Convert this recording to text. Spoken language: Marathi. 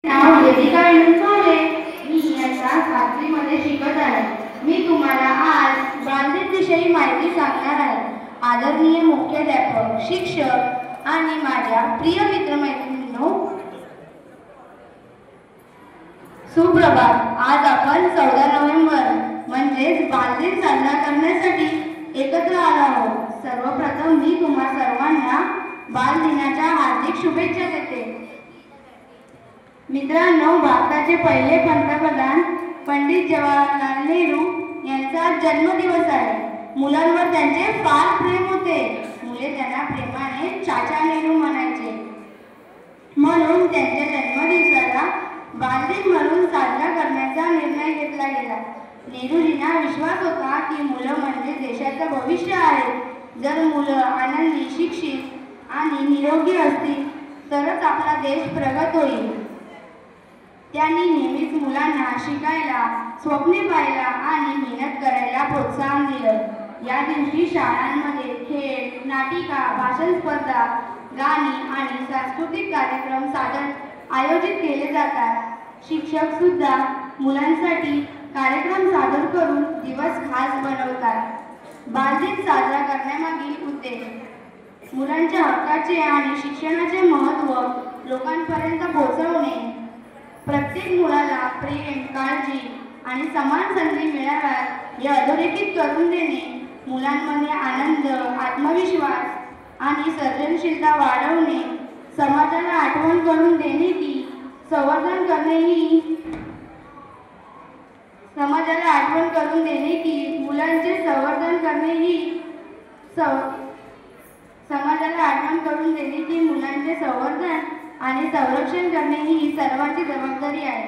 नाव वेदिका विनोद. मी इयत्ता 7वी मध्ये शिकत आहे. मी तुम्हाला आज बालदिनाविषयी माहिती सांगणार आहे. आदरणीय मुख्याध्यापक, शिक्षक आणि माझ्या प्रिय मित्रमैत्रिणींनो, सुप्रभात. आज आपण 14 नोव्हेंबर म्हणजेच बालदिन साजरा करण्यासाठी एकत्र आलो आहोत. सर्वप्रथम मी तुम्हा सर्वांना बालदिनाच्या हार्दिक शुभेच्छा देते. मित्रांनो, भारताचे पहिले पंतप्रधान पंडित जवाहरलाल नेहरू यांचा जन्मदिवस आहे. मुलांवर त्यांचे फार प्रेम होते. मुले त्यांना प्रेमाने चाचा नेहरू म्हणायचे. म्हणून त्यांच्या जन्मदिवसाला बालदिन म्हणून साजरा करण्याचा निर्णय घेतला गेला. नेहरूजींना विश्वास होता की मुलं म्हणजे देशाचं भविष्य आहे. जर मुलं आनंदी, शिक्षित आणि निरोगी असतील तरच आपला देश प्रगत होईल. त्यांनी नेहमीच मुलांना शिकायला, स्वप्ने पाहायला आणि मेहनत करायला प्रोत्साहन दिलं. या दिवशी शाळांमध्ये खेळ, नाटिका, भाषण स्पर्धा, गाणी आणि सांस्कृतिक कार्यक्रम आयोजित केले जातात. शिक्षक सुद्धा मुलांसाठी कार्यक्रम सादर करून दिवस खास बनवतात. बालदिन साजरा करण्यामागील उद्देश मुलांच्या हक्काचे आणि शिक्षणाचे महत्त्व लोकांपर्यंत पोहोचवणे, प्रत्येक मुलाला प्रेम, काळजी आणि समान संधी मिळाव्यात हे अधोरेखित करून देणे, मुलांमध्ये आनंद, आत्मविश्वास आणि सर्जनशीलता वाढवणे, समाजाला आठवण करून देणे की संवर्धन करणे ही समाजाला आठवण करून देणे की मुलांचे संवर्धन करणे ही समाजाला आठवण करून देणे की मुलांचे संवर्धन आणि संरक्षण करणे ही सर्वांची जबाबदारी आहे.